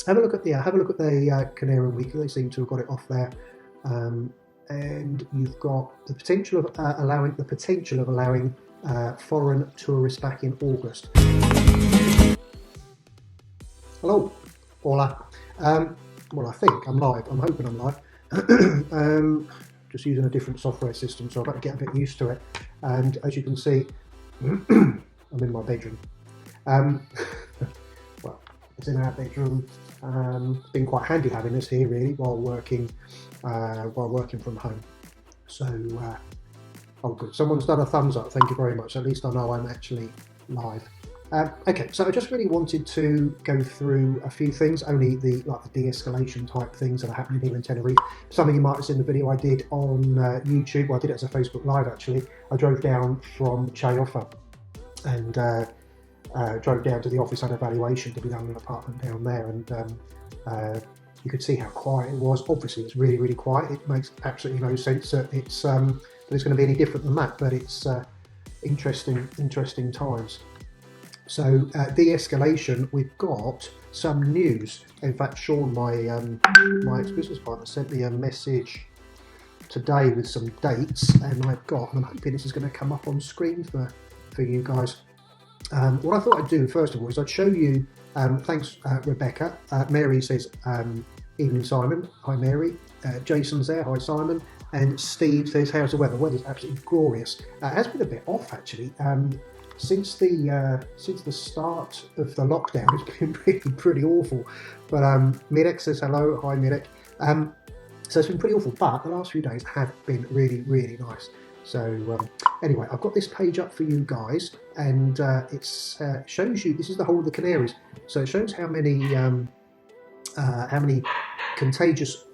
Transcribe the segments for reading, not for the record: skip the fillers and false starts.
have a look at the Canary Weekly. They seem to have got it off there, and you've got the potential of allowing foreign tourists back in August. Hello, hola. Well, I think I'm live. I'm hoping I'm live. Just using a different software system, so I've got to get a bit used to it. And as you can see, I'm in my bedroom. Well, it's in our bedroom. It's been quite handy having this here, really, while working from home. So, oh, good. Someone's done a thumbs up. Thank you very much. At least I know I'm actually live. Okay, so I just really wanted to go through a few things, only the de-escalation type things that are happening here in Tenerife. Some of you might have seen the video I did on YouTube. Well, I did it as a Facebook Live, actually. I drove down from Chayofa and drove down to the office on evaluation to be done in an apartment down there, and you could see how quiet it was. Obviously, it's really, really quiet. It makes absolutely no sense that it's going to be any different than that, but it's interesting times. So de-escalation, we've got some news. In fact, Sean, my ex-business partner, sent me a message today with some dates, and I'm hoping this is going to come up on screen for you guys. What I thought I'd do first of all is I'd show you. Thanks, Rebecca. Mary says, "Evening, Simon." Hi, Mary. Jason's there. Hi, Simon. And Steve says, "How's the weather?" The weather's absolutely glorious. It has been a bit off actually. Since the start of the lockdown, it's been pretty awful. But Mirek says hello. Hi, Mirek. So it's been pretty awful, but the last few days have been really, really nice. So anyway, I've got this page up for you guys, and it shows you. This is the whole of the Canaries. So it shows how many contagious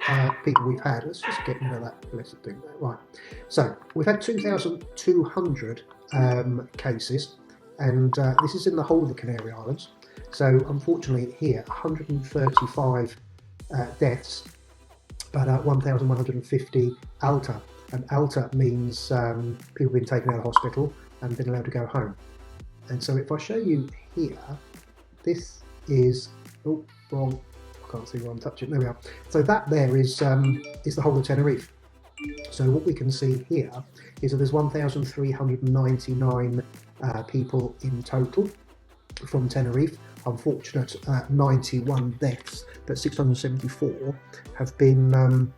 people we've had. Let's just get rid of that. Let's do that. Right. So we've had 2,200 cases, and this is in the whole of the Canary Islands. So unfortunately here, 135 deaths, but 1,150 alta. And alta means people being taken out of hospital and been allowed to go home. And so if I show you here, this is, oh, wrong. I can't see where I'm touching. There we are. So that there is the whole of Tenerife. So what we can see here is that there's 1,399 people in total from Tenerife. Unfortunate 91 deaths, but 674 have been.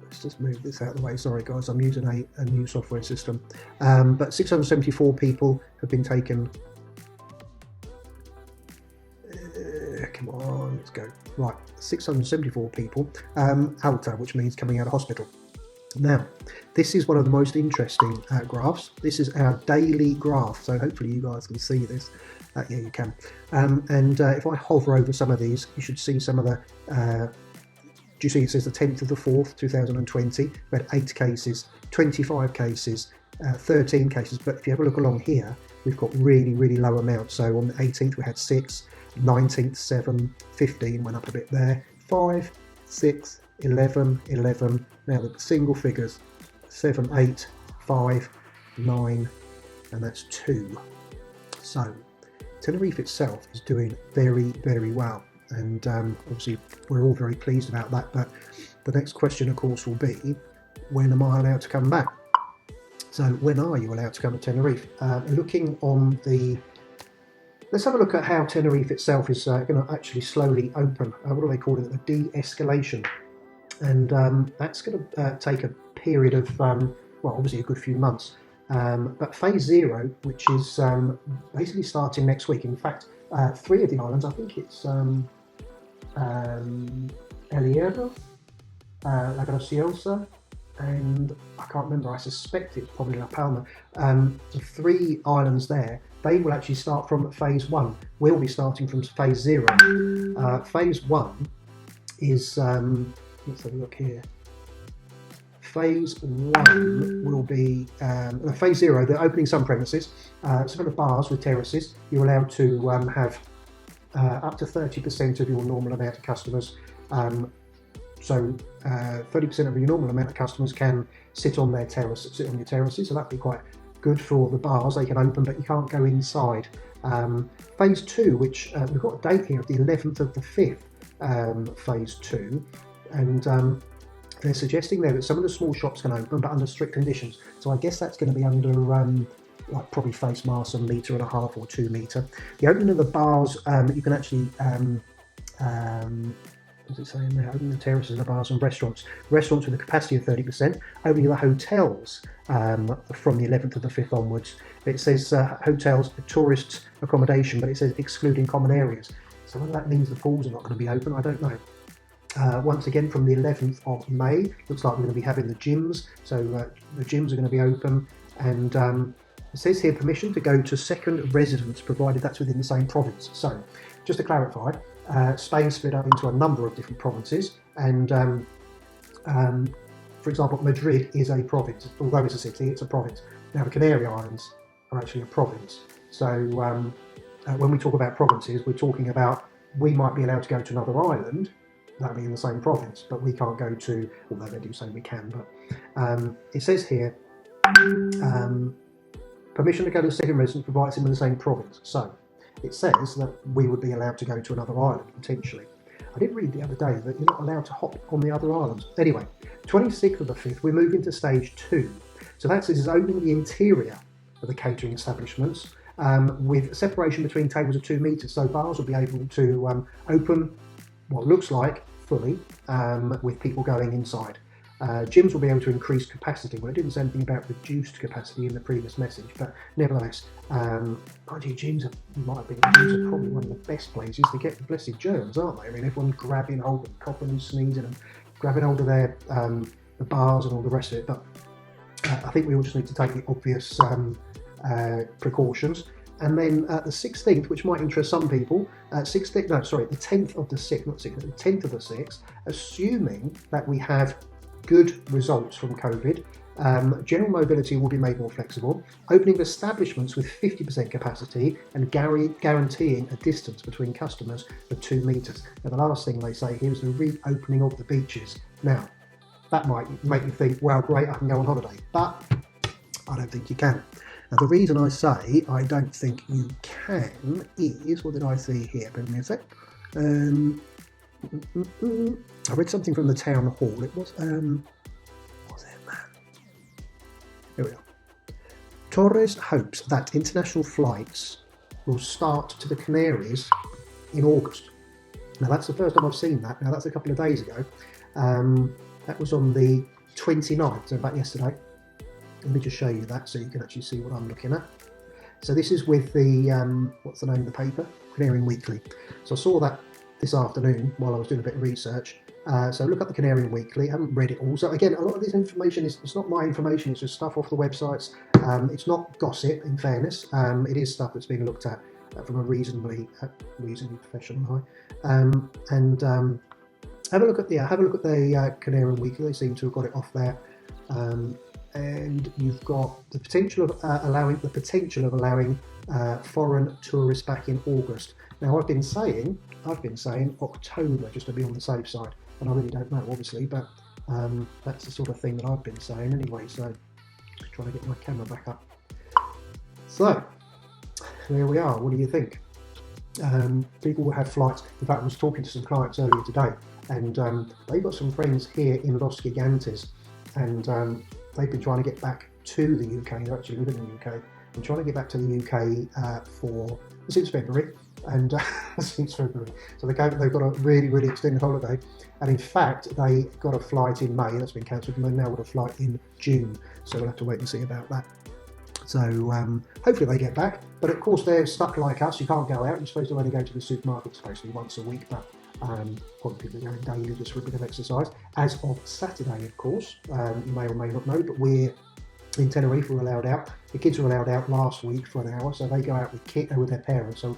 Let's just move this out of the way. Sorry, guys, I'm using a new software system. But 674 people have been taken. Come on, let's go. Right, 674 people, alta, which means coming out of hospital. Now, this is one of the most interesting graphs. This is our daily graph, so hopefully you guys can see this. Yeah, you can. And if I hover over some of these, you should see some of the... do you see it says the 10th of the 4th, 2020, we had 8 cases, 25 cases, 13 cases, but if you have a look along here, we've got really, really low amounts. So on the 18th we had 6, 19th 7, 15 went up a bit there, 5, 6, 11, 11, now the single figures, 7, 8, 5, 9, and that's 2. So Tenerife itself is doing very, very well, and obviously we're all very pleased about that, but the next question of course will be, when am I allowed to come back? So when are you allowed to come to Tenerife? Looking on the... Let's have a look at how Tenerife itself is going to actually slowly open. What do they call it? The de-escalation. And that's going to take a period of, well, obviously a good few months. But phase 0, which is basically starting next week. In fact, 3 of the islands, I think it's El Hierro, La Graciosa, and I can't remember, I suspect it's probably La Palma. The 3 islands there, they will actually start from phase 1. We'll be starting from phase 0. Phase 1 is, let's have a look here. Phase 1 will be, phase 0, they're opening some premises, some of the bars with terraces. You're allowed to have up to 30% of your normal amount of customers. So 30% of your normal amount of customers can sit on your terraces, so that'd be quite good for the bars. They can open, but you can't go inside. Phase 2, which we've got a date here of the 11th of the 5th, phase 2, and they're suggesting there that some of the small shops can open, but under strict conditions. So I guess that's going to be under like probably face masks, 1.5 meters or 2 metre. The opening of the bars, you can actually what's it saying there? Opening the terraces, the bars and restaurants. Restaurants with a capacity of 30%. Opening the hotels from the 11th of the 5th onwards. It says hotels, tourist accommodation, but it says excluding common areas. So whether that means the pools are not going to be open, I don't know. Once again, from the 11th of May, looks like we're going to be having the gyms. So the gyms are going to be open, and it says here permission to go to second residence, provided that's within the same province. So, just to clarify, Spain's split up into a number of different provinces, and for example, Madrid is a province. Although it's a city, it's a province. Now, the Canary Islands are actually a province. So, when we talk about provinces, we're talking about we might be allowed to go to another island, that be in the same province, but we can't go to, although they do say we can, but it says here, permission to go to a second residence provides him in the same province. So it says that we would be allowed to go to another island, potentially. I did read the other day that you're not allowed to hop on the other islands. Anyway, 26th of the 5th, we're moving to stage 2. So this is opening the interior of the catering establishments with separation between tables of 2 metres. So bars will be able to open what looks like fully with people going inside. Gyms will be able to increase capacity. Well, it didn't say anything about reduced capacity in the previous message, but nevertheless, gyms are probably one of the best places to get the blessed germs, aren't they? I mean, everyone's grabbing hold of coughing and sneezing and grabbing hold of their the bars and all the rest of it. But I think we all just need to take the obvious precautions. And then the 16th, which might interest some people, the 10th of the 6th, not 6th, the 10th of the 6th, assuming that we have good results from COVID, general mobility will be made more flexible, opening establishments with 50% capacity and guaranteeing a distance between customers of 2 metres. Now, the last thing they say here is the reopening of the beaches. Now, that might make you think, well, great, I can go on holiday, but I don't think you can. Now, the reason I say I don't think you can is, what did I see here? Bear with me a sec. I read something from the town hall. It was, what's it, man? Here we are. Torres hopes that international flights will start to the Canaries in August. Now, that's the first time I've seen that. Now, that's a couple of days ago. That was on the 29th, so about yesterday. Let me just show you that so you can actually see what I'm looking at. So this is with the, what's the name of the paper? Canarian Weekly. So I saw that this afternoon while I was doing a bit of research. So look up the Canarian Weekly. I haven't read it all. So again, a lot of this information it's not my information, it's just stuff off the websites. It's not gossip, in fairness. It is stuff that's being looked at from a reasonably professional eye. Have a look at the Canarian Weekly. They seem to have got it off there. And you've got the potential of allowing foreign tourists back in August. Now, I've been saying October just to be on the safe side, and I really don't know, obviously, but that's the sort of thing that I've been saying anyway. So, just trying to get my camera back up. So, there we are. What do you think? People will have flights. In fact, I was talking to some clients earlier today, and they've got some friends here in Los Gigantes, and they've been trying to get back to the UK. They're actually living in the UK. They're trying to get back to the UK since February, and since February. So they've got a really, really extended holiday, and in fact, they got a flight in May that's been cancelled, and they now got a flight in June. So we'll have to wait and see about that. So hopefully they get back, but of course they're stuck like us. You can't go out. You're supposed to only go to the supermarket supposedly once a week, but probably people are going daily just for a bit of exercise. As of Saturday, of course, you may or may not know, but we're in Tenerife, we're allowed out. The kids were allowed out last week for an hour, so they go out with their parents. So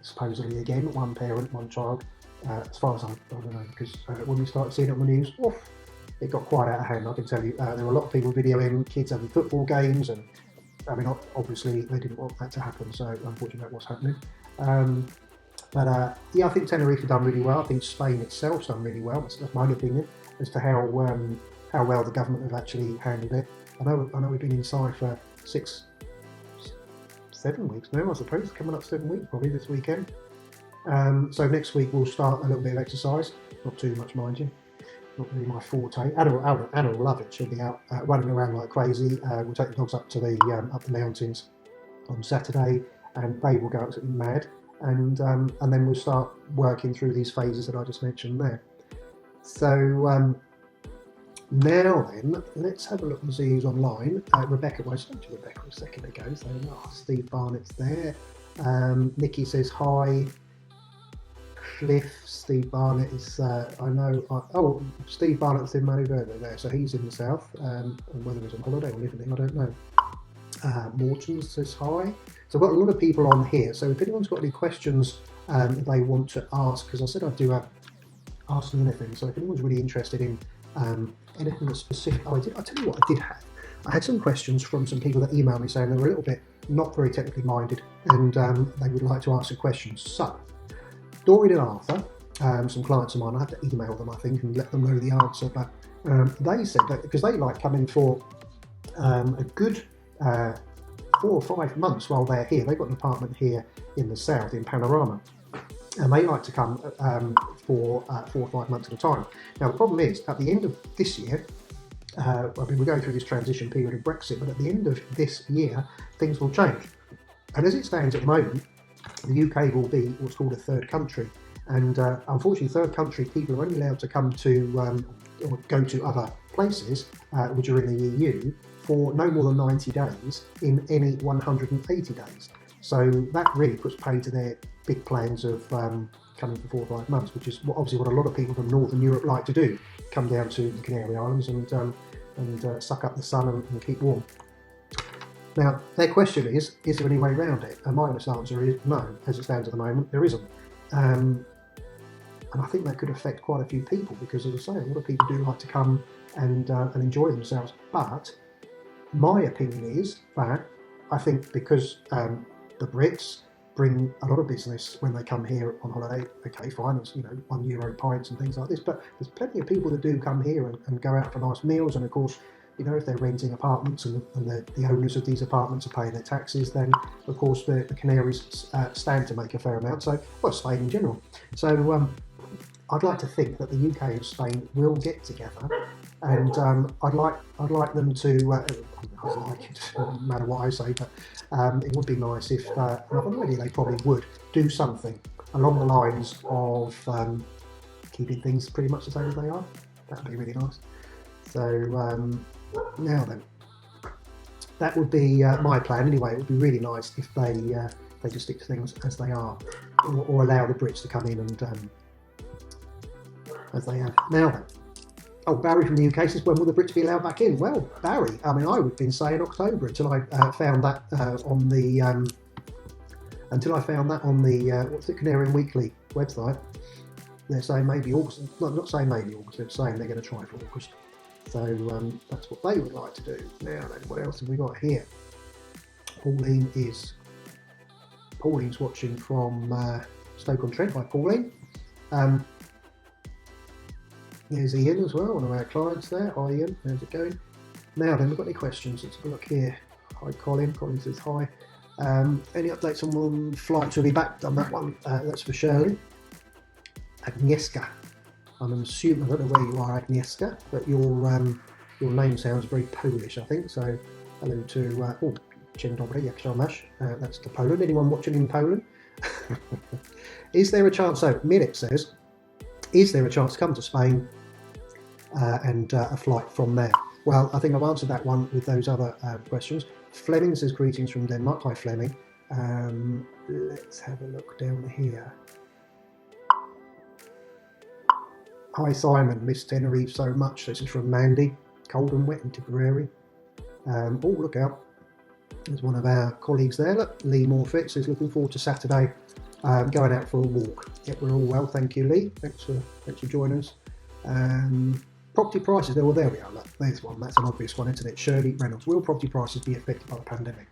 supposedly, again, one parent, one child. As far as I don't know, because when we started seeing it on the news, it got quite out of hand. I can tell you, there were a lot of people videoing kids having football games, and I mean, obviously they didn't want that to happen. So unfortunately, that was happening. Yeah, I think Tenerife have done really well. I think Spain itself's done really well. That's my opinion as to how well the government have actually handled it. I know we've been inside for 7 weeks now, I suppose, coming up 7 weeks probably this weekend. So next week we'll start a little bit of exercise, not too much, mind you, not really my forte. Anna will love it. She'll be out running around like crazy. We'll take the dogs up to the mountains on Saturday, and they will go absolutely mad. And then we'll start working through these phases that I just mentioned there. So now then, let's have a look and see who's online. Rebecca, well, I spoke to Rebecca a second ago, saying, Steve Barnett's there. Nikki says hi. Cliff, Steve Barnett is, Steve Barnett's in Maniverde there, so he's in the south, and whether he's on holiday or living, I don't know. Morton says hi. So I've got a lot of people on here, so if anyone's got any questions they want to ask, because I said I'd do a Ask Me Anything, so if anyone's really interested in anything that's specific, I'll tell you what I did have. I had some questions from some people that emailed me saying they were a little bit not very technically minded, and they would like to ask a question. So Dorian and Arthur, some clients of mine, I have to email them, I think, and let them know the answer, but they said that because they like coming for a good 4 or 5 months while they're here. They've got an apartment here in the south, in Panorama, and they like to come for 4 or 5 months at a time. Now the problem is, at the end of this year, we're going through this transition period of Brexit, but at the end of this year, things will change. And as it stands at the moment, the UK will be what's called a third country. And unfortunately, third country people are only allowed to come to or go to other places, which are in the EU, for no more than 90 days in any 180 days. So that really puts pay to their big plans of coming for 4 or 5 months, which is obviously what a lot of people from Northern Europe like to do, come down to the Canary Islands and suck up the sun and keep warm. Now, their question is there any way around it? And my honest answer is no. As it stands at the moment, there isn't. And I think that could affect quite a few people because, as I say, a lot of people do like to come and enjoy themselves. But my opinion is that I think because the Brits bring a lot of business when they come here on holiday. Okay, fine, it's €1 pints and things like this, but there's plenty of people that do come here and go out for nice meals, and of course, if they're renting apartments and the owners of these apartments are paying their taxes, then of course the Canaries stand to make a fair amount. So, well, Spain in general. So I'd like to think that the UK and Spain will get together, and I'd like them to. It doesn't matter what I say, but it would be nice if, and already they probably would do something along the lines of keeping things pretty much the same as they are. That would be really nice. So now then, that would be my plan anyway. It would be really nice if they just stick to things as they are, or allow the Brits to come in and as they have. Now then, Barry from the UK says, when will the Brits be allowed back in? Well, Barry, I mean, I would have been saying October until I found that on the what's the Canarian Weekly website. They're saying maybe August. Not saying maybe August. They're saying they're going to try for August. So that's what they would like to do. Now then, what else have we got here? Pauline's watching from Stoke-on-Trent. Hi, Pauline. There's Ian as well, one of our clients there. Hi Ian, how's it going? Now then, we've got any questions? Let's have a look here. Hi Colin, Colin says hi. Any updates on flights will be back? Done that one, that's for Shirley. Agnieszka, I'm assuming, I don't know where you are Agnieszka, but your name sounds very Polish, I think, so hello to, Dzień dobry, jak się masz? That's to Poland. Anyone watching in Poland? Is there a chance, so Milik says, is there a chance to come to Spain and a flight from there? Well, I think I've answered that one with those other questions. Fleming says greetings from Denmark. Hi Fleming. Let's have a look down here. Hi Simon, miss Tenerife so much. This is from Mandy. Cold and wet in Tipperary. Look out. There's one of our colleagues there. Look, Lee Morfitt says looking forward to Saturday. Going out for a walk. Yep, we're all well, thank you, Lee. Thanks for joining us. Property prices. Well, there we are. Look, there's one. That's an obvious one, isn't it? Shirley Reynolds. Will property prices be affected by the pandemic?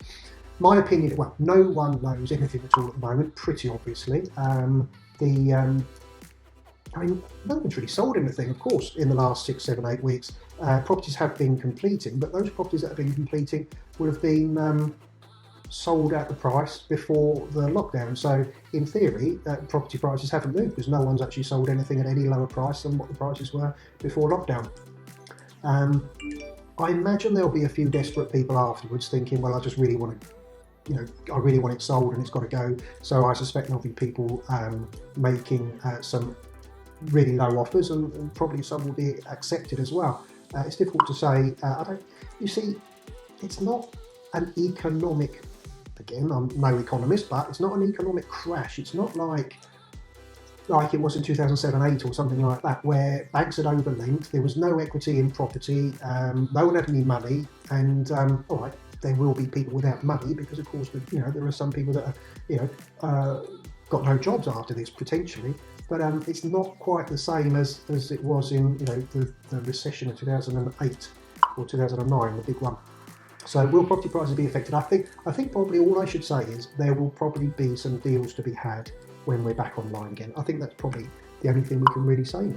My opinion. Well, no one knows anything at all at the moment. Pretty obviously. I mean, no one's really sold anything, of course, in the last 6, 7, 8 weeks. Properties have been completing, but those properties that have been completing would have been sold at the price before the lockdown. So in theory, property prices haven't moved because no one's actually sold anything at any lower price than what the prices were before lockdown. I imagine there'll be a few desperate people afterwards thinking, well, I just really want to, I really want it sold and it's got to go. So I suspect there'll be people making some really low offers, and probably some will be accepted as well. It's difficult to say. You see, it's not an economic, again, I'm no economist, but it's not an economic crash. It's not like it was in 2007-8 or something like that, where banks had overlent, there was no equity in property, no one had any money, and all right, there will be people without money because, of course, there are some people that are, got no jobs after this potentially. But it's not quite the same as it was in the recession of 2008 or 2009, the big one. So will property prices be affected? I think probably all I should say is there will probably be some deals to be had when we're back online again. I think that's probably the only thing we can really say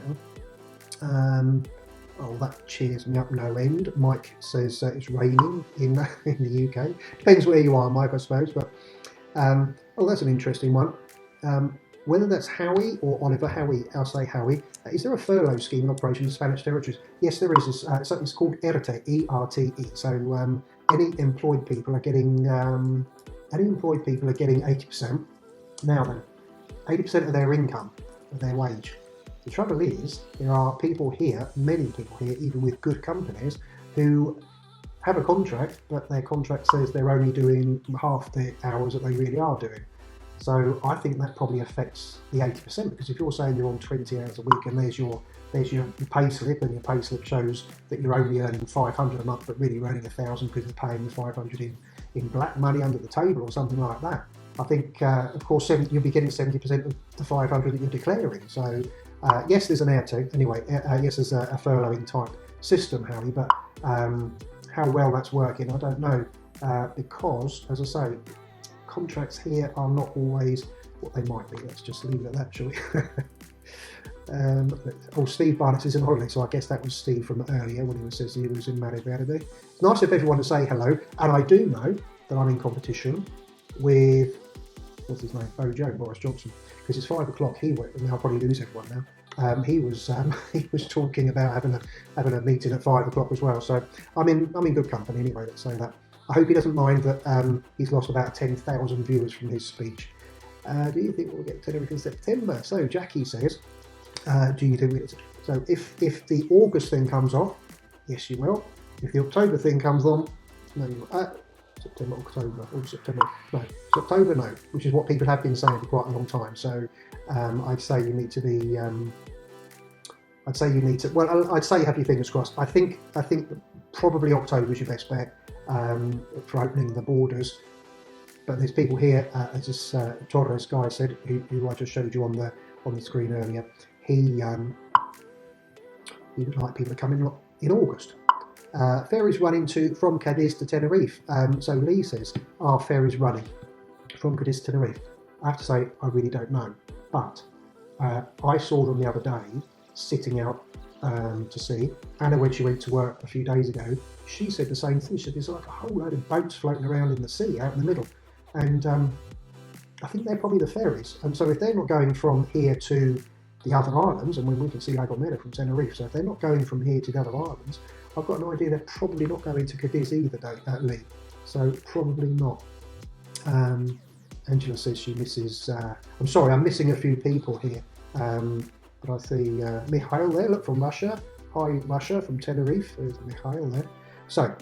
now. Oh, that cheers me up no end. Mike says it's raining in the UK. Depends where you are, Mike, I suppose. But that's an interesting one. Whether that's Howie or Oliver, Howie, I'll say Howie. Is there a furlough scheme in operation in Spanish territories? Yes, there is. It's called ERTE, E-R-T-E. So any employed people are getting 80%. Now then, 80% of their income, of their wage. The trouble is, there are people here, many people here, even with good companies, who have a contract, but their contract says they're only doing half the hours that they really are doing. So I think that probably affects the 80%, because if you're saying you're on 20 hours a week and there's your pay slip, and your pay slip shows that you're only earning 500 a month, but really you're earning 1,000 because they're paying you 500 in black money under the table or something like that. I think, of course, you'll be getting 70% of the 500 that you're declaring. So yes, there's an ERTE anyway. Yes, there's a furloughing type system, Howie, but how well that's working, I don't know, because, as I say, contracts here are not always what they might be. Let's just leave it at that, shall we? Steve Barnett is on holiday, so I guess that was Steve from earlier when he says he was in Madrid. It's nice of everyone to say hello, and I do know that I'm in competition with, what's his name, Boris Johnson, because it's 5 o'clock. I'll probably lose everyone now. He was talking about having a meeting at 5 o'clock as well. So I'm in good company anyway. Let's say that. I hope he doesn't mind that he's lost about 10,000 viewers from his speech. Do you think we'll get Tenerife in September? So Jackie says, do you think it's so? If the August thing comes off, yes, you will. If the October thing comes on, no, you will. September, no, which is what people have been saying for quite a long time. So I'd say you need to be. I'd say you have your fingers crossed. I think probably October is your best bet for opening the borders. But there's people here, as this Torres guy said, who I just showed you on the screen earlier. He would like people to come in August. Ferries running from Cadiz to Tenerife. So Lee says, are ferries running from Cadiz to Tenerife? I have to say, I really don't know. But I saw them the other day sitting out to sea. Anna, when she went to work a few days ago, she said the same thing. She said there's like a whole load of boats floating around in the sea out in the middle. And I think they're probably the ferries. And so if they're not going from here to the other islands, and we can see La Gomera from Tenerife, so if they're not going from here to the other islands, I've got an idea they're probably not going to Cadiz either, Lee. So probably not. Angela says she misses... I'm sorry, I'm missing a few people here. But I see Mikhail there, look, from Russia. Hi, Russia, from Tenerife. There's Mikhail there. So,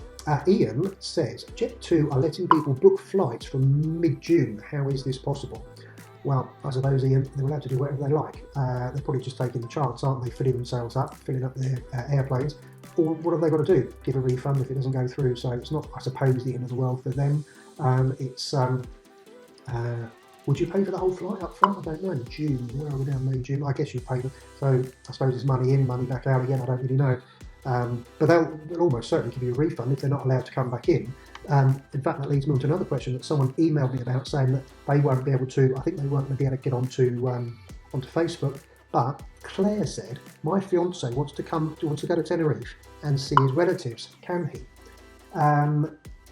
Ian says, Jet2 are letting people book flights from mid-June. How is this possible? Well, I suppose, Ian, they're allowed to do whatever they like. They're probably just taking the chance, aren't they? Filling themselves up, filling up their airplanes. Or what have they got to do? Give a refund if it doesn't go through. So it's not, I suppose, the end of the world for them. Would you pay for the whole flight up front? I don't know. June, where are we now? May, June? I guess you'd pay for. So I suppose it's money in, money back out again. I don't really know. But they'll almost certainly give you a refund if they're not allowed to come back in. In fact, that leads me on to another question that someone emailed me about, saying that they won't be able to. I think they won't be able to get onto Facebook. But Claire said, my fiance wants to go to Tenerife and see his relatives. Can he?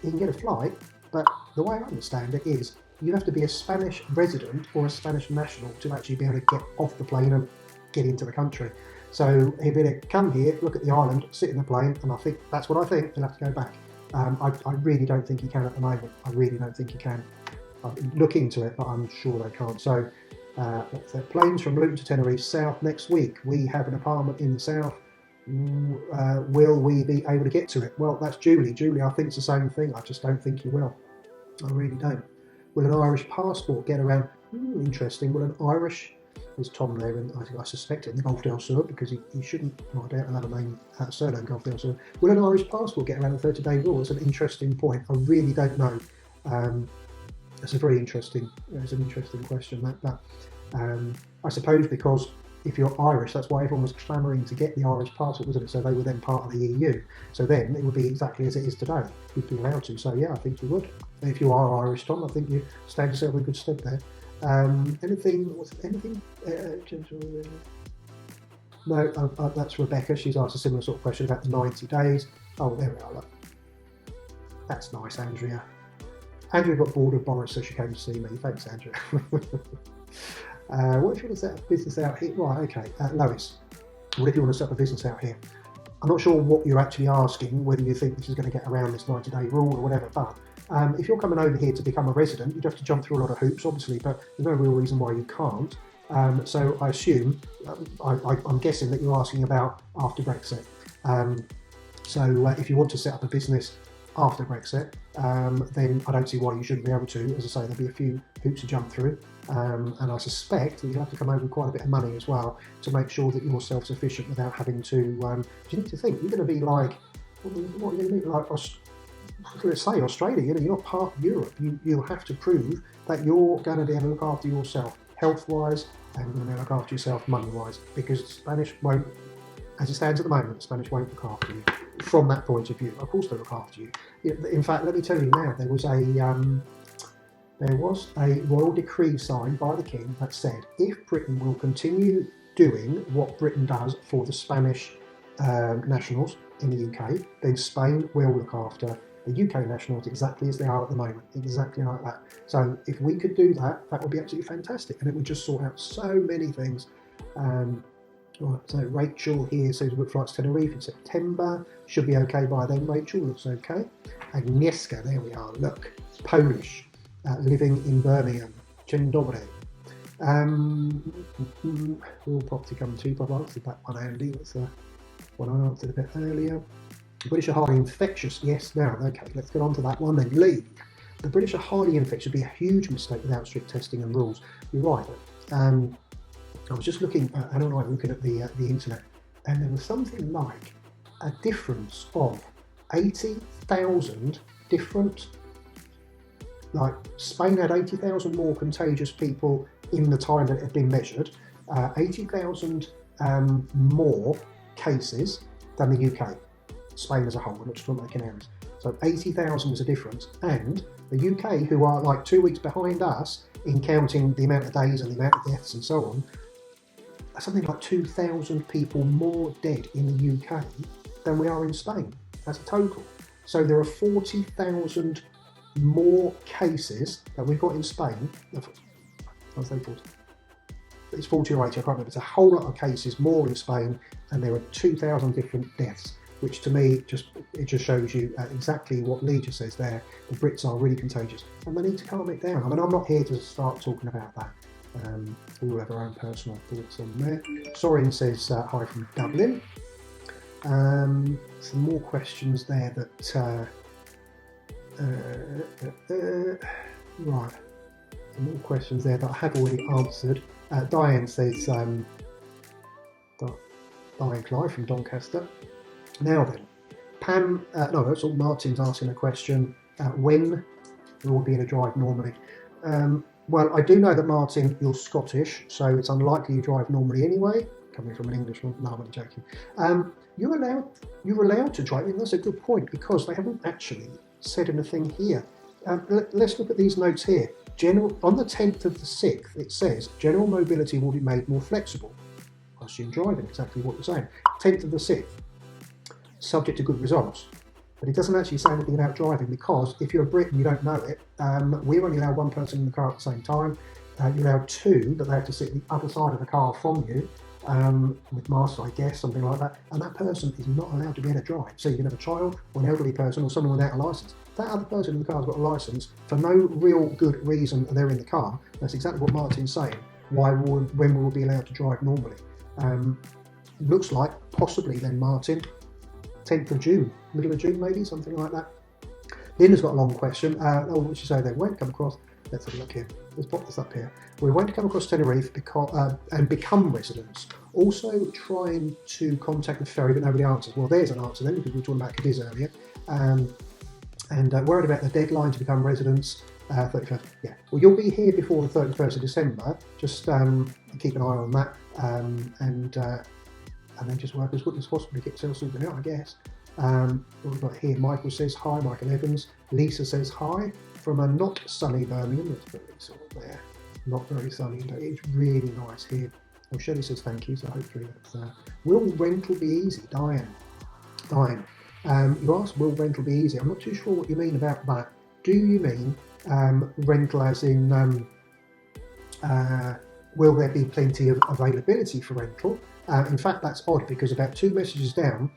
He can get a flight, but the way I understand it is you have to be a Spanish resident or a Spanish national to actually be able to get off the plane and get into the country. So he'd be able to come here, look at the island, sit in the plane, and I think that's what I think. He'll have to go back. I really don't think he can at the moment. I really don't think he can. I'll look into it, but I'm sure they can't. So the planes from Luton to Tenerife south next week. We have an apartment in the south. Will we be able to get to it? Well, that's Julie. Julie, I think it's the same thing. I just don't think you will. I really don't. Will an Irish passport get around? Interesting. Will an Irish... There's Tom there, and I suspect it in the Gulf del Sur, because he shouldn't, I doubt he'll have a name, surname Gulf del Sur. Will an Irish passport get around the 30-day rule? It's an interesting point. I really don't know. It's a very interesting, it's an interesting question. That I suppose because if you're Irish, that's why everyone was clamouring to get the Irish passport, wasn't it? So they were then part of the EU. So then it would be exactly as it is today. You'd be allowed to. So yeah, I think you would. If you are Irish, Tom, I think you stand yourself in good stead there. Anything? No, that's Rebecca. She's asked a similar sort of question about the 90 days. Oh, there we are. Look. That's nice, Andrea. Andrea got bored of Boris, so she came to see me. Thanks, Andrea. What if you want to set up a business out here? Right, okay. Lois, what if you want to set up a business out here? I'm not sure what you're actually asking, whether you think this is going to get around this 90-day rule or whatever, but if you're coming over here to become a resident, you'd have to jump through a lot of hoops, obviously, but there's no real reason why you can't. So I assume, I'm guessing that you're asking about after Brexit. So if you want to set up a business after Brexit, then I don't see why you shouldn't be able to. As I say, there'll be a few hoops to jump through, and I suspect that you'll have to come over with quite a bit of money as well to make sure that you're self-sufficient without having to. You need to think you're going to be like, what are you going to be like? Let's say Australia. You know, you're not part of Europe. You'll have to prove that you're going to be able to look after yourself health-wise and you're going to look after yourself money-wise, because Spanish won't. As it stands at the moment, Spanish won't look after you from that point of view. Of course they'll look after you. In fact, let me tell you now, there was a royal decree signed by the King that said if Britain will continue doing what Britain does for the Spanish nationals in the UK, then Spain will look after the UK nationals exactly as they are at the moment, exactly like that. So if we could do that, that would be absolutely fantastic, and it would just sort out so many things. Right, so Rachel here says book flights to Tenerife in September. Should be okay by then. Rachel looks okay. Agnieszka, there we are. Look, Polish, living in Birmingham. Dzień dobry. Will property come to? I've answered that one, Andy. That's one I answered a bit earlier. The British are highly infectious. Yes, now, okay, let's get on to that one then. Lee. The British are highly infectious. It would be a huge mistake without strict testing and rules. You're right. I was just looking, Anna and I were looking at the internet, and there was something like a difference of 80,000 different, like Spain had 80,000 more contagious people in the time that it had been measured, 80,000 more cases than the UK, Spain as a whole, we're not just making errors. So 80,000 was a difference, and the UK, who are like 2 weeks behind us in counting the amount of days and the amount of deaths and so on, something like 2,000 people more dead in the UK than we are in Spain as a total. So there are 40,000 more cases that we've got in Spain. I'll say 40. It's 40 or 80, I can't remember. It's a whole lot of cases more in Spain, and there are 2,000 different deaths, which to me just shows you exactly what Lee just says there. The Brits are really contagious, and they need to calm it down. I mean, I'm not here to start talking about that. We will have our own personal thoughts on there. Soren says hi from Dublin. Some more questions there that right. Some more questions there that I have already answered. Diane says Diane Clive from Doncaster. Now then, Pam. No, that's all. Martin's asking a question. When will be in a drive normally? Well, I do know that, Martin, you're Scottish, so it's unlikely you drive normally anyway. Coming from an Englishman, no, I'm only joking. You're allowed to drive. And that's a good point, because they haven't actually said anything here. Let's look at these notes here. On the 10th of the 6th, it says general mobility will be made more flexible. I assume driving, exactly what you're saying. 10th of the 6th, subject to good results. but it doesn't actually say anything about driving, because if you're a Brit and you don't know it, we're only allowed one person in the car at the same time. You're allowed two, but they have to sit the other side of the car from you, with masks, I guess, something like that. And that person is not allowed to be able to drive. So you can have a child or an elderly person or someone without a licence. That other person in the car has got a licence for no real good reason, and they're in the car. That's exactly what Martin's saying. When we will be allowed to drive normally? Looks like possibly then, Martin, 10th of June, middle of June maybe, something like that. Linda's got a long question. What did she say? They won't come across. Let's have a look here. Let's pop this up here. We won't come across Tenerife and become residents. Also trying to contact the ferry, but nobody answers. Well, there's an answer then, because we were talking about Cadiz earlier. Worried about the deadline to become residents. 31st. Yeah. Well, you'll be here before the 31st of December. Just keep an eye on that, and then just work as quickly as possible to get yourself sorted out, I guess. What we've got here, Michael says hi, Michael Evans. Lisa says hi from a not sunny Birmingham. It's very sort of there, not very sunny, but it's really nice here. Oh, Shelley says thank you, so hopefully that's will rental be easy? Diane. You asked, will rental be easy? I'm not too sure what you mean about that. Do you mean rental as in will there be plenty of availability for rental? In fact, that's odd, because about 2 messages down,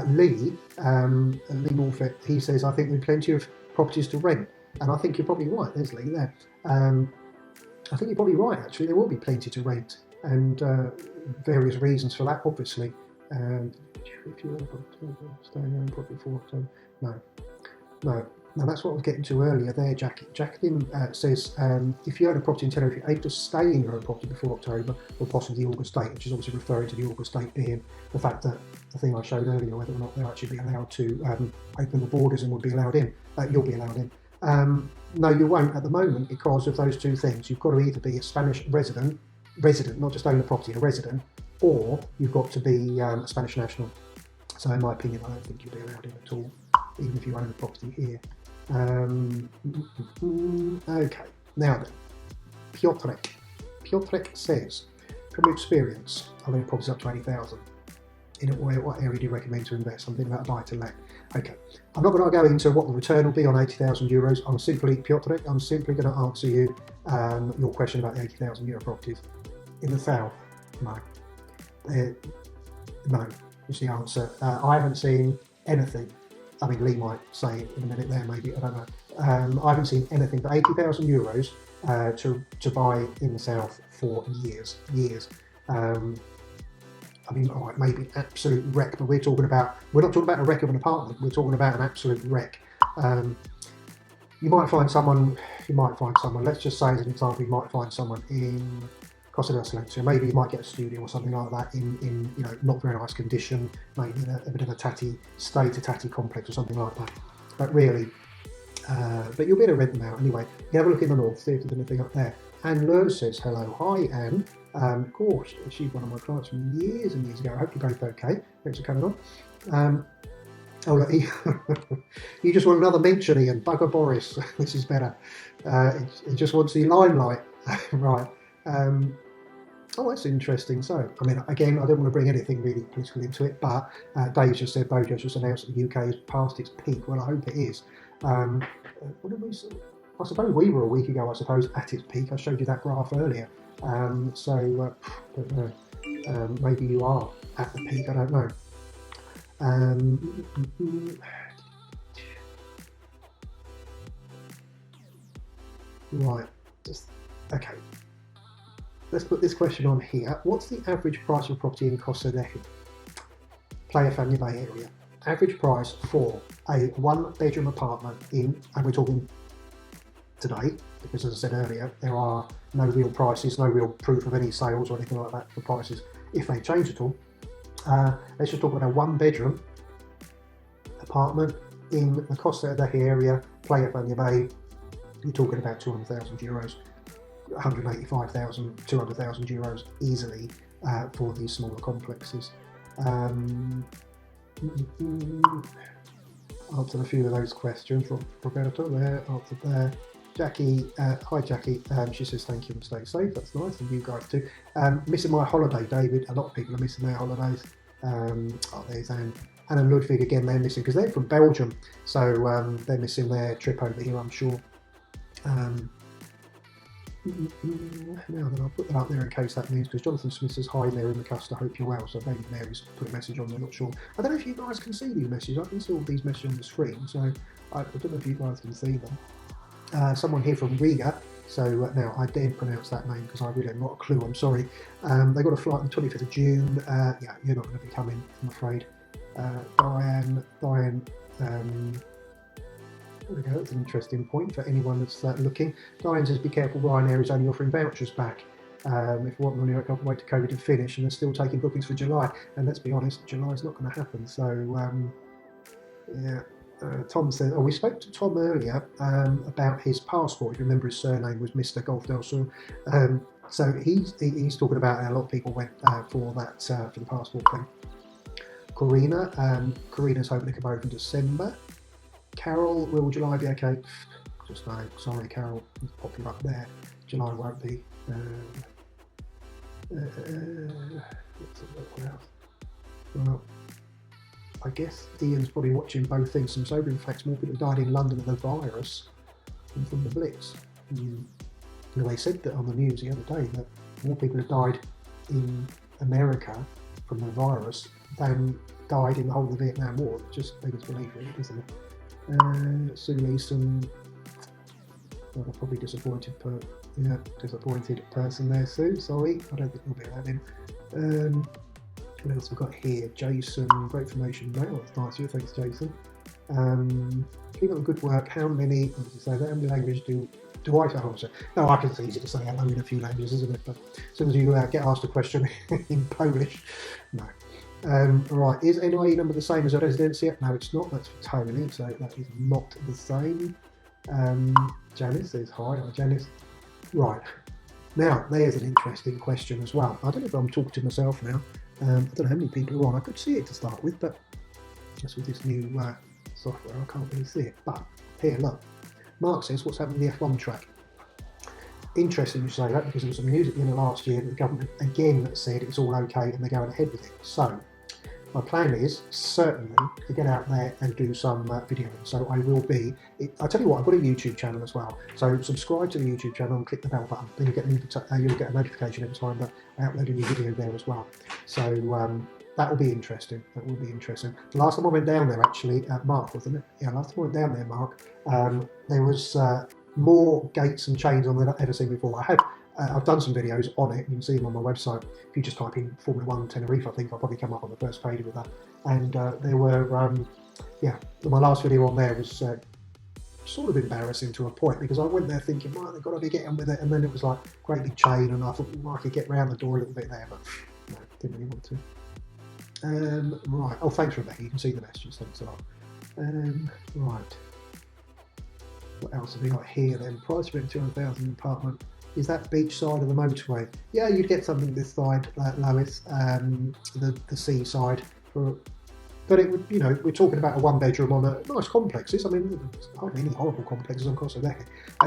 Lee Morfitt, he says, I think there are plenty of properties to rent. And I think you're probably right. There's Lee there. I think you're probably right, actually. There will be plenty to rent, and various reasons for that, obviously. If you staying there in property for October. No, that's what I was getting to earlier there, Jackie. Jacqueline says, if you own a property in Tenerife, you're able to stay in your own property before October, or possibly the August date, which is obviously referring to the August date being the fact that the thing I showed earlier, whether or not they'll actually be allowed to open the borders and would be allowed in. You'll be allowed in. No, you won't at the moment, because of those two things. You've got to either be a Spanish resident, not just own a property, a resident, or you've got to be a Spanish national. So in my opinion, I don't think you'll be allowed in at all, even if you own a property here. Okay, now then, Piotrek says, from your experience, I mean, properties up to 80,000. In what area do you recommend to invest? Something about buy to let. Okay, I'm not going to go into what the return will be on 80,000 euros. I'm simply going to answer you your question about the 80,000 euro properties in the south. No, is the answer. I haven't seen anything. I mean, Lee might say it in a minute there, maybe, I don't know. I haven't seen anything but 80,000 euros to buy in the south for years. I mean, all right, maybe an absolute wreck, but we're not talking about a wreck of an apartment, we're talking about an absolute wreck. You might find someone, let's just say as an example, you might find someone in Costa del maybe you might get a studio or something like that in not very nice condition, maybe in a bit of a tatty complex or something like that. But really, but you'll be able to rent them out anyway. You have a look in the north, see if there's anything up there. Anne Lur says hello. Hi, Anne. Of course, she's one of my clients from years and years ago. I hope you're both okay. Thanks for coming on. Look, you just want another mention, Ian. Bugger Boris. This is better. He just wants the limelight. Right. That's interesting. So, I mean, again, I don't want to bring anything really political into it, but Dave just said Bojo's just announced that the UK has passed its peak. Well, I hope it is. What did we say? I suppose we were a week ago, at its peak. I showed you that graph earlier. Don't know. Maybe you are at the peak, I don't know. Right, okay. Let's put this question on here. What's the average price of property in Costa del Playa Family Bay area? Average price for a one-bedroom apartment and we're talking today, because as I said earlier, there are no real prices, no real proof of any sales or anything like that for prices, if they change at all. Let's just talk about a one-bedroom apartment in the Costa del area, Playa Family Bay. You're talking about 200,000 euros, 185,000, 200,000 euros easily for these smaller complexes. Answered a few of those questions. Roberto there, answered there. Jackie, hi Jackie, she says thank you and stay safe, that's nice, and you guys too. Missing my holiday, David. A lot of people are missing their holidays. There's Anne. Anna and Ludwig, again, they're missing because they're from Belgium, so they're missing their trip over here, I'm sure. Now then, I'll put that up there in case that means, because Jonathan Smith says, hi Mary McCusker, hope you're well. So maybe Mary's put a message on there, not sure. I don't know if you guys can see these messages. I can see all these messages on the screen, so I don't know if you guys can see them. Someone here from Riga, so now I daren't pronounce that name because I really have not a clue, I'm sorry. They got a flight on the 25th of June. Yeah, you're not going to be coming, I'm afraid. Diane, there we go, that's an interesting point for anyone that's looking. Diane says, be careful, Ryanair is only offering vouchers back. If you want money, I can't wait to COVID to finish, and they're still taking bookings for July. And let's be honest, July's not going to happen. So, yeah. Tom says, we spoke to Tom earlier about his passport. If you remember, his surname was Mr. Golf del Sur. So he's talking about how a lot of people went for that, for the passport thing. Karina's hoping to come over in December. Carol, will July be okay? Just no, sorry Carol, it's popular up there. July won't be. Well, I guess Ian's probably watching both things. Some sobering facts: more people died in London of the virus than from the Blitz. They said that on the news the other day that more people have died in America from the virus than died in the whole of the Vietnam War. It just beggars belief, really, isn't it? Sue Leeson, well, I'm probably disappointed person there, Sue. Sorry, I don't think we'll be allowed in. What else we've got here? Jason, great information. No, that's nice of you. Thanks, Jason. Keep up the good work. How many? What did you say? How many languages do I answer? No, I can. It's easy to say hello in a few languages, isn't it? But as soon as you get asked a question in Polish, no. Right, is NIE number the same as a residency? No, it's not. That's for Tony, so that is not the same. Janice says hi. Hi, Janice. Right, now there's an interesting question as well. I don't know if I'm talking to myself now. I don't know how many people are on. I could see it to start with, but just with this new software, I can't really see it. But here, look. Mark says, what's happened with the F1 track? Interesting you say that, because there was some news at the end of last year that the government again said it's all okay and they're going ahead with it. So my plan is certainly to get out there and do some videoing. So I will be. I'll tell you what, I've got a YouTube channel as well. So subscribe to the YouTube channel and click the bell button. Then you'll get a notification every time that I upload a new video there as well. So that will be interesting. That will be interesting. The last time I went down there, actually, Mark, wasn't it? Yeah, last time I went down there, Mark, there was more gates and chains on than I've ever seen before. I've done some videos on it. You can see them on my website. If you just type in Formula 1 Tenerife, I think I'll probably come up on the first page with that. And there were, my last video on there was sort of embarrassing to a point, because I went there thinking, right, they've got to be getting with it. And then it was like great big chain, and I thought, well, I could get round the door a little bit there, but no, didn't really want to. Right. Oh, thanks, Rebecca. You can see the messages. Thanks a lot. Right. What else have we got here then? Price for 200,000 apartment. Is that beach side of the motorway? Yeah, you'd get something this side, Lois. The sea side. But it would, we're talking about a one-bedroom on a nice complexes. I mean, there's hardly any horrible complexes on Costa Deche.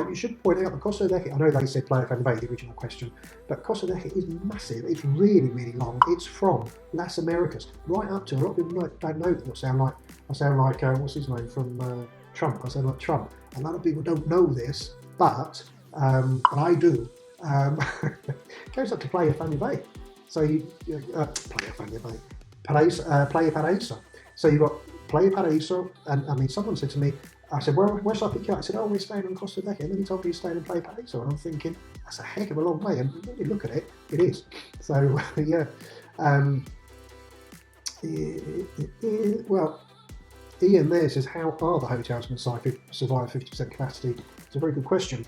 You should point out the Costa Deche, I know they said Playa Fan Bay, the original question, but Costa Deche is massive. It's really, really long. It's from Las Americas right up to, a lot of people don't know that I sound like, what's his name, from Trump. I sound like Trump. A lot of people don't know this, but I do. Goes up to Playa Fan Bay. So Playa Fan Bay. Playa Paraíso. So you've got Playa Paraíso, and I mean, someone said to me, I said, where shall I pick you up? I said, we're staying on Costa Deche. And then he told me he's staying in Playa Paraíso. And I'm thinking, that's a heck of a long way. And when you look at it, it is. So, yeah. Well, Ian there says, how are the hotels going to survive 50% capacity? It's a very good question,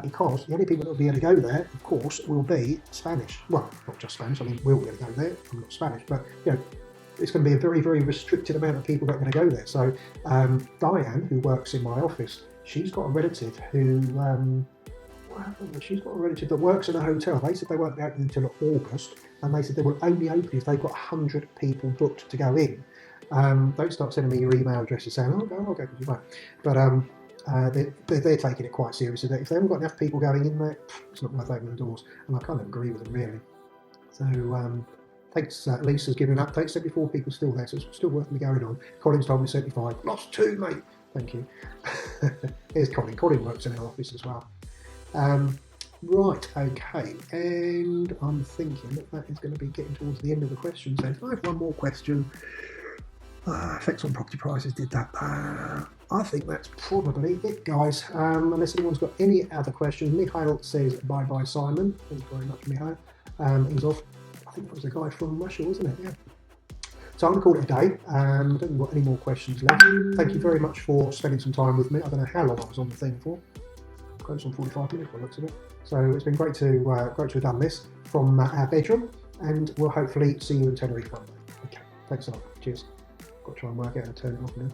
because the only people that will be able to go there, of course, will be Spanish. Well, not just Spanish, I mean, we'll be able to go there. I'm not Spanish, but, it's going to be a very, very restricted amount of people that are going to go there. So Diane, who works in my office, she's got a relative who, she's got a relative that works in a hotel. They said they won't be open until August, and they said they will only open if they've got 100 people booked to go in. Don't start sending me your email addresses saying, I'll go, because you won't. But they're taking it quite seriously. If they haven't got enough people going in there, it's not worth opening the doors. And I kind of agree with them, really. So, Thanks, Lisa's giving an update. 74 people still there, so it's still worth me going on. Colin's told me 75. Lost 2, mate. Thank you. Here's Colin. Colin works in our office as well. Right, okay. And I'm thinking that is going to be getting towards the end of the questions. So if I have one more question. Effects on property prices, did that. I think that's probably it, guys. Unless anyone's got any other questions. Mikhail says bye-bye, Simon. Thank you very much, Mikhail. He's off. I think that was the guy from Russia, wasn't it? Yeah. So I'm going to call it a day. I don't think we've got any more questions left. Thank you very much for spending some time with me. I don't know how long I was on the thing for. Close on 45 minutes by the looks of it. So it's been great to have done this from our bedroom, and we'll hopefully see you in Tenerife one day. Okay, thanks a lot. Cheers. Got to try and work out how to turn it off now.